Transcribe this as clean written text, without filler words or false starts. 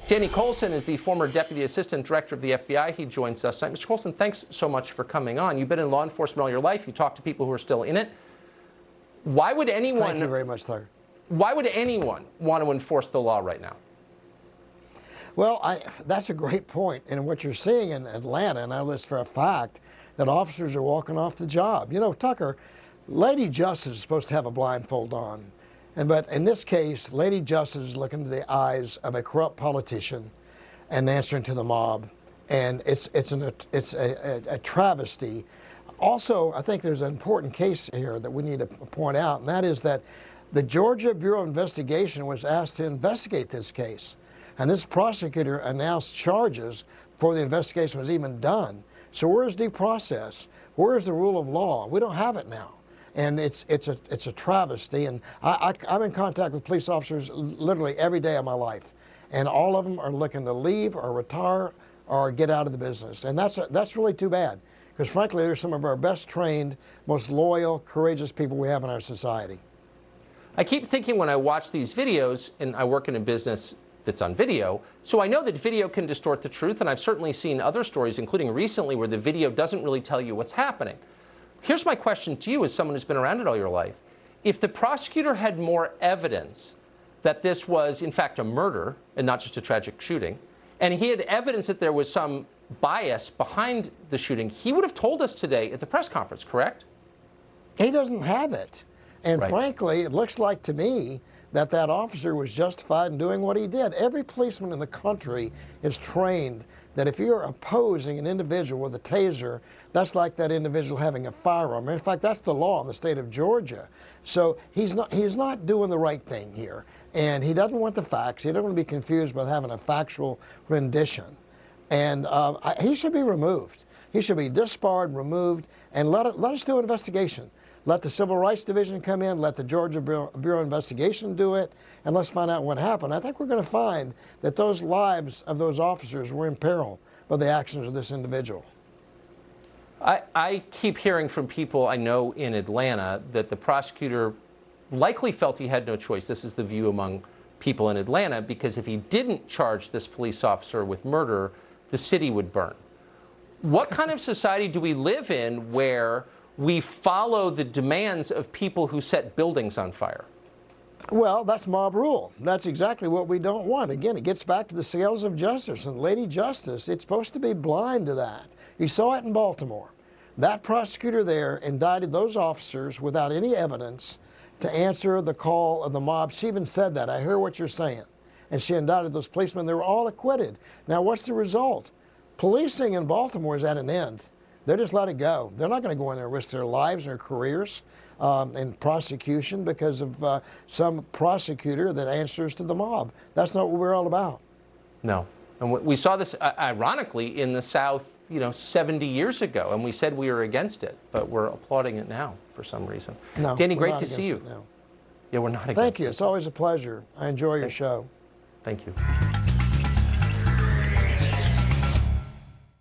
Danny Coulson is the former Deputy Assistant Director of the FBI. He joins us tonight. Mr. Coulson, thanks so much for coming on. You've been in law enforcement all your life. You talk to people who are still in it. Why would anyone... Thank you very much, Tucker. Why would anyone want to enforce the law right now? Well, that's a great point. And what you're seeing in Atlanta, and I know this for a fact, that officers are walking off the job. You know, Tucker, Lady Justice is supposed to have a blindfold on. But in this case, Lady Justice is looking into the eyes of a corrupt politician and answering to the mob. And it's a travesty. Also, I think there's an important case here that we need to point out, and that is that the Georgia Bureau of Investigation was asked to investigate this case. And this prosecutor announced charges before the investigation was even done. So where is due process? Where is the rule of law? We don't have it now. And it's a travesty. And I'm in contact with police officers literally every day of my life. And all of them are looking to leave or retire or get out of the business. And that's really too bad. Because frankly, they're some of our best trained, most loyal, courageous people we have in our society. I keep thinking when I watch these videos, and I work in a business that's on video, so I know that video can distort the truth, and I've certainly seen other stories, including recently, where the video doesn't really tell you what's happening. Here's my question to you as someone who's been around it all your life. If the prosecutor had more evidence that this was, in fact, a murder and not just a tragic shooting, and he had evidence that there was some bias behind the shooting, he would have told us today at the press conference, correct? He doesn't have it. And right. Frankly, it looks like to me that officer was justified in doing what he did. Every policeman in the country is trained that if you're opposing an individual with a taser, that's like that individual having a firearm. In fact, that's the law in the state of Georgia. So he's not doing the right thing here. And he doesn't want the facts. He doesn't want to be confused by having a factual rendition. And he should be removed. He should be disbarred, removed, and let us do an investigation. Let the Civil Rights Division come in, let the Georgia Bureau of Investigation do it, and let's find out what happened. I think we're going to find that those lives of those officers were in peril by the actions of this individual. I keep hearing from people I know in Atlanta that the prosecutor likely felt he had no choice. This is the view among people in Atlanta, because if he didn't charge this police officer with murder, the city would burn. What kind of society do we live in where we follow the demands of people who set buildings on fire? Well, that's mob rule. That's exactly what we don't want. Again, it gets back to the scales of justice. And Lady Justice, it's supposed to be blind to that. You saw it in Baltimore. That prosecutor there indicted those officers without any evidence to answer the call of the mob. She even said that. I hear what you're saying. And she indicted those policemen. They were all acquitted. Now, what's the result? Policing in Baltimore is at an end. They just let it go. They're not going to go in there and risk their lives or careers in prosecution because of some prosecutor that answers to the mob. That's not what we're all about. No. And we saw this, ironically, in the South, 70 years ago, and we said we were against it, but we're applauding it now for some reason. No, Danny, great to see you. No. Yeah, we're not against it. Thank you. It's always a pleasure. I enjoy your show. Thank you.